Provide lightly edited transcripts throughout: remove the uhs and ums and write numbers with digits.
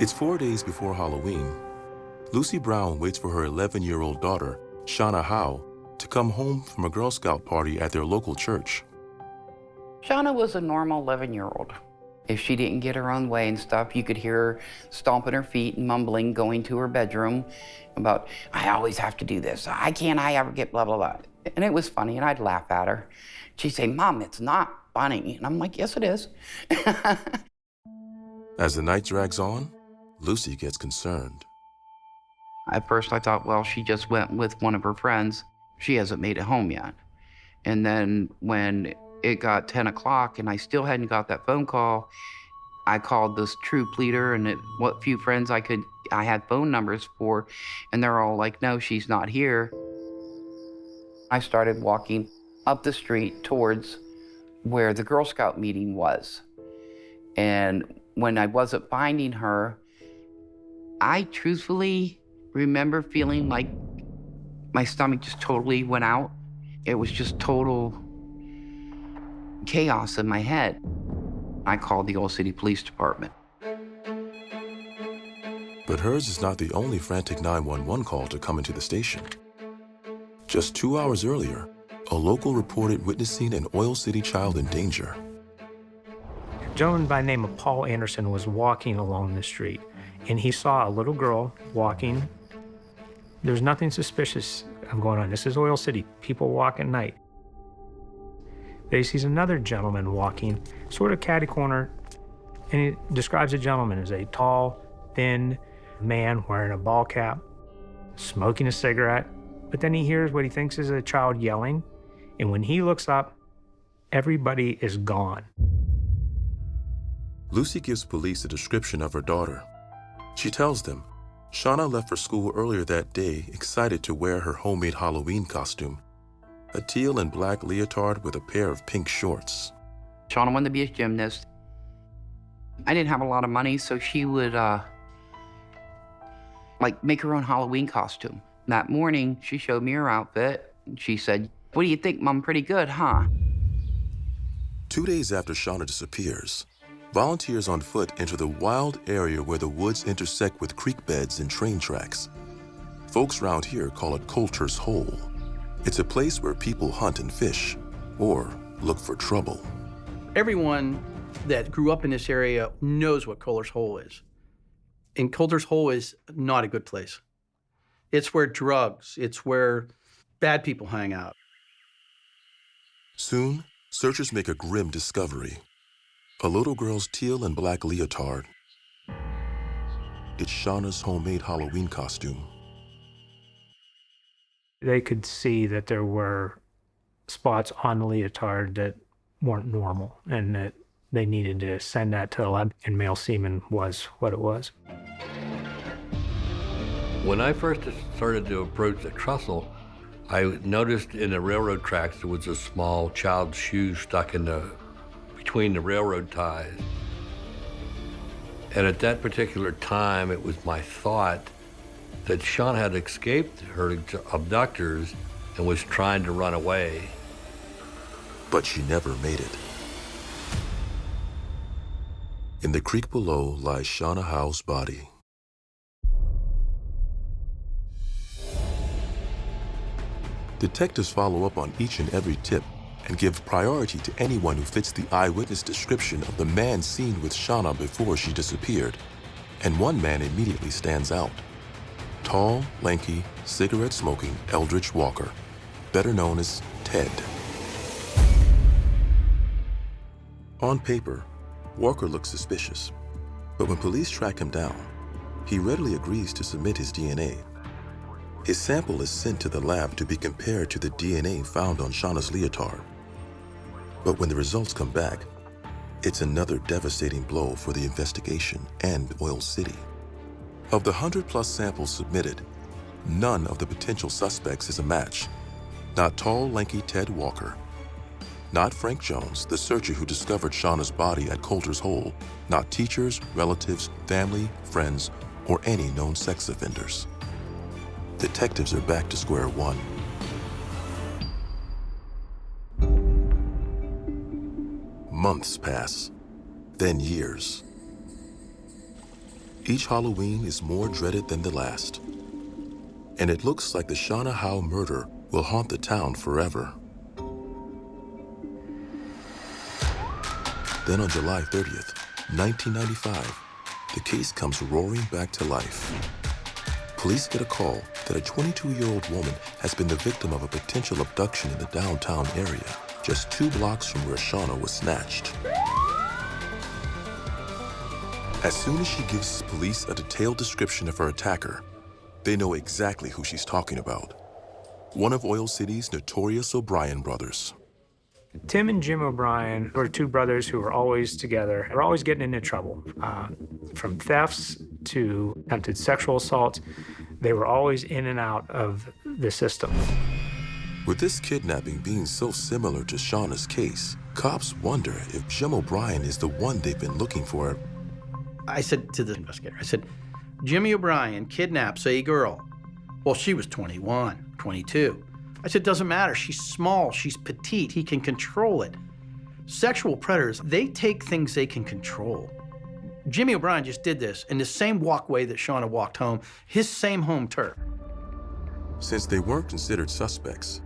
It's 4 days before Halloween. Lucy Brown waits for her 11-year-old daughter, Shauna Howe, to come home from a Girl Scout party at their local church. Shauna was a normal 11-year-old. If she didn't get her own way and stuff, you could hear her stomping her feet and mumbling, going to her bedroom about, I always have to do this. I ever get blah, blah, blah. And it was funny, and I'd laugh at her. She'd say, Mom, it's not funny. And I'm like, yes, it is. As the night drags on, Lucy gets concerned. At first, I thought, well, she just went with one of her friends. She hasn't made it home yet. And then when it got 10 o'clock and I still hadn't got that phone call, I called this troop leader and what few friends I had phone numbers for, and they're all like, no, she's not here. I started walking up the street towards where the Girl Scout meeting was. And when I wasn't finding her, I truthfully remember feeling like my stomach just totally went out. It was just total chaos in my head. I called the Old City Police Department. But hers is not the only frantic 911 call to come into the station. Just 2 hours earlier, a local reported witnessing an Oil City child in danger. A gentleman by the name of Paul Anderson was walking along the street, and he saw a little girl walking. There's nothing suspicious going on. This is Oil City. People walk at night. But he sees another gentleman walking, sort of catty-corner, and he describes the gentleman as a tall, thin man wearing a ball cap, smoking a cigarette. But then he hears what he thinks is a child yelling, and when he looks up, everybody is gone. Lucy gives police a description of her daughter. She tells them Shauna left for school earlier that day, excited to wear her homemade Halloween costume, a teal and black leotard with a pair of pink shorts. Shauna wanted to be a gymnast. I didn't have a lot of money, so she would make her own Halloween costume. That morning, she showed me her outfit, and she said, what do you think, Mom? Pretty good, huh? 2 days after Shauna disappears, volunteers on foot enter the wild area where the woods intersect with creek beds and train tracks. Folks around here call it Coulter's Hole. It's a place where people hunt and fish, or look for trouble. Everyone that grew up in this area knows what Coulter's Hole is. And Coulter's Hole is not a good place. It's where drugs, it's where bad people hang out. Soon, searchers make a grim discovery. A little girl's teal and black leotard. It's Shauna's homemade Halloween costume. They could see that there were spots on the leotard that weren't normal and that they needed to send that to the lab, and male semen was what it was. When I first started to approach the trestle, I noticed in the railroad tracks there was a small child's shoe stuck in between the railroad ties. And at that particular time, it was my thought that Shauna had escaped her abductors and was trying to run away. But she never made it. In the creek below lies Shauna Howe's body. Detectives follow up on each and every tip and give priority to anyone who fits the eyewitness description of the man seen with Shauna before she disappeared. And one man immediately stands out. Tall, lanky, cigarette-smoking Eldridge Walker, better known as Ted. On paper, Walker looks suspicious, but when police track him down, he readily agrees to submit his DNA. His sample is sent to the lab to be compared to the DNA found on Shauna's leotard. But when the results come back, it's another devastating blow for the investigation and Oil City. Of the 100+ samples submitted, none of the potential suspects is a match. Not tall, lanky Ted Walker. Not Frank Jones, the searcher who discovered Shauna's body at Coulter's Hole. Not teachers, relatives, family, friends, or any known sex offenders. Detectives are back to square one. Months pass, then years. Each Halloween is more dreaded than the last. And it looks like the Shauna Howe murder will haunt the town forever. Then on July 30th, 1995, the case comes roaring back to life. Police get a call that a 22-year-old woman has been the victim of a potential abduction in the downtown area, just 2 blocks from where Shauna was snatched. As soon as she gives police a detailed description of her attacker, they know exactly who she's talking about. One of Oil City's notorious O'Brien brothers. Tim and Jim O'Brien were 2 brothers who were always together. They were always getting into trouble, from thefts to attempted sexual assaults. They were always in and out of the system. With this kidnapping being so similar to Shauna's case, cops wonder if Jim O'Brien is the one they've been looking for. I said to the investigator, I said, Jimmy O'Brien kidnaps a girl. Well, she was 21, 22. I said, doesn't matter. She's small, she's petite, he can control it. Sexual predators, they take things they can control. Jimmy O'Brien just did this in the same walkway that Shauna walked home, his same home turf. Since they weren't considered suspects,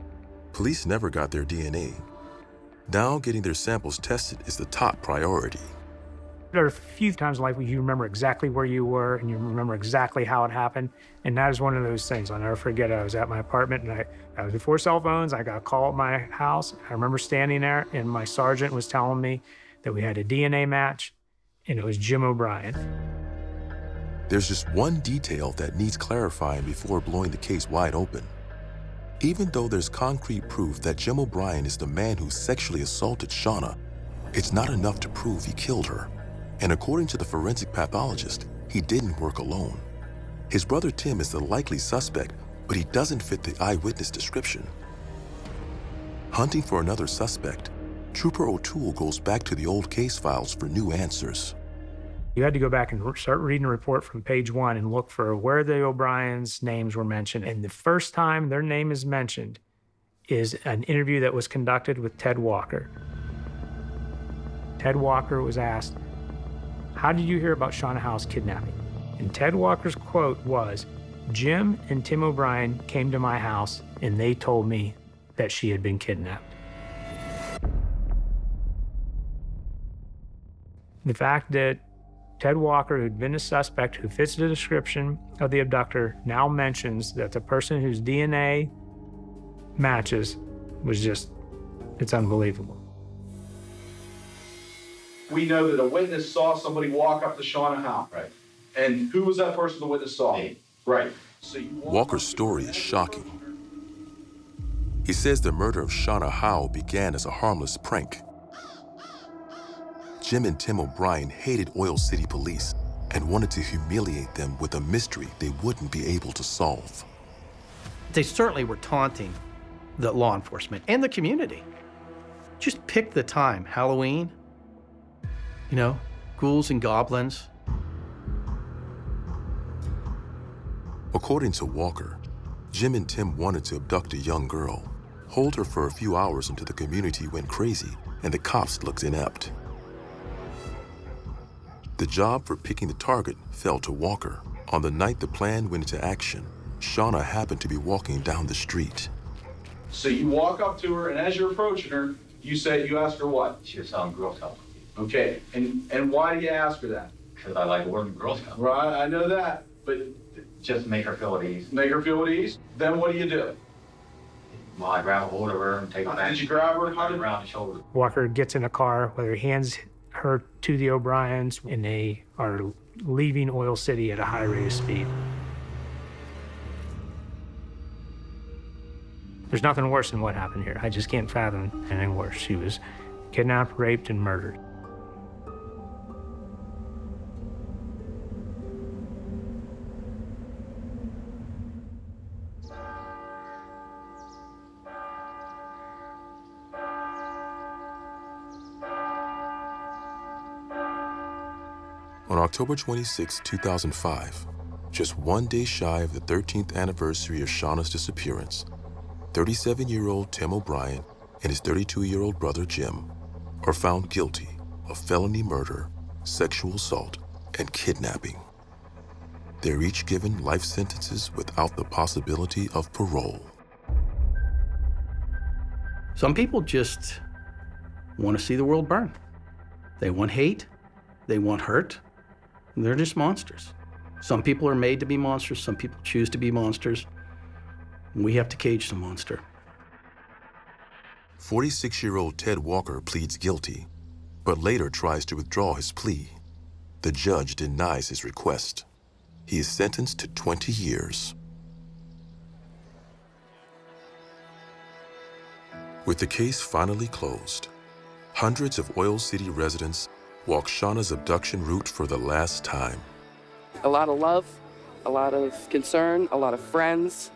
police never got their DNA. Now getting their samples tested is the top priority. There are a few times in life where you remember exactly where you were and you remember exactly how it happened. And that is one of those things. I'll never forget it. I was at my apartment and I was before cell phones. I got a call at my house. I remember standing there and my sergeant was telling me that we had a DNA match and it was Jim O'Brien. There's just one detail that needs clarifying before blowing the case wide open. Even though there's concrete proof that Jim O'Brien is the man who sexually assaulted Shauna, it's not enough to prove he killed her. And according to the forensic pathologist, he didn't work alone. His brother Tim is the likely suspect, but he doesn't fit the eyewitness description. Hunting for another suspect, Trooper O'Toole goes back to the old case files for new answers. You had to go back and start reading the report from page 1 and look for where the O'Briens' names were mentioned. And the first time their name is mentioned is an interview that was conducted with Ted Walker. Ted Walker was asked, "How did you hear about Shauna Howe's kidnapping?" And Ted Walker's quote was, "Jim and Tim O'Brien came to my house and they told me that she had been kidnapped." The fact that Ted Walker, who'd been a suspect who fits the description of the abductor, now mentions that the person whose DNA matches was just, it's unbelievable. We know that a witness saw somebody walk up to Shauna Howe. Right. And who was that person the witness saw? Me. Right. So Walker's story is shocking. He says the murder of Shauna Howe began as a harmless prank. Jim and Tim O'Brien hated Oil City police and wanted to humiliate them with a mystery they wouldn't be able to solve. They certainly were taunting the law enforcement and the community. Just pick the time, Halloween, you know, ghouls and goblins. According to Walker, Jim and Tim wanted to abduct a young girl, hold her for a few hours until the community went crazy and the cops looked inept. The job for picking the target fell to Walker. On the night the plan went into action, Shauna happened to be walking down the street. So you walk up to her, and as you're approaching her, you ask her what? She was selling Girl Scout. Okay, and why do you ask her that? Because I like working Girl Scout. Right, I know that, but Just make her feel at ease. make her feel at ease. Then what do you do? Well, I grab a hold of her and take her back. Did you grab her? How did? Around the shoulder. Walker gets in a car, whether he hands her to the O'Briens, and they are leaving Oil City at a high rate of speed. There's nothing worse than what happened here. I just can't fathom anything worse. She was kidnapped, raped, and murdered. On October 26, 2005, just one day shy of the 13th anniversary of Shauna's disappearance, 37-year-old Tim O'Brien and his 32-year-old brother Jim are found guilty of felony murder, sexual assault, and kidnapping. They're each given life sentences without the possibility of parole. Some people just want to see the world burn. They want hate, they want hurt, and they're just monsters. Some people are made to be monsters, some people choose to be monsters, and we have to cage the monster. 46-year-old Ted Walker pleads guilty, but later tries to withdraw his plea. The judge denies his request. He is sentenced to 20 years. With the case finally closed, hundreds of Oil City residents walk Shauna's abduction route for the last time. A lot of love, a lot of concern, a lot of friends,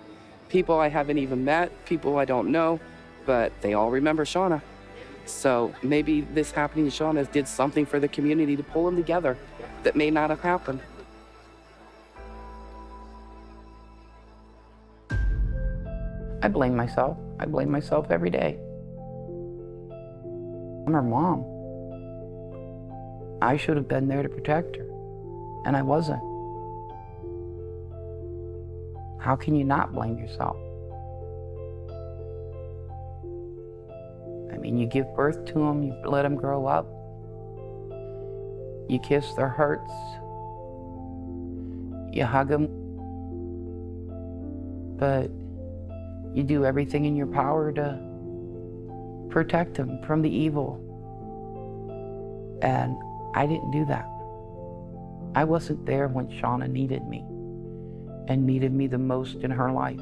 people I haven't even met, people I don't know, but they all remember Shauna. So maybe this happening to Shauna did something for the community to pull them together that may not have happened. I blame myself. I blame myself every day. I'm her mom. I should have been there to protect her, and I wasn't. How can you not blame yourself? I mean, you give birth to them, you let them grow up, you kiss their hurts, you hug them, but you do everything in your power to protect them from the evil. And I didn't do that. I wasn't there when Shauna needed me and needed me the most in her life.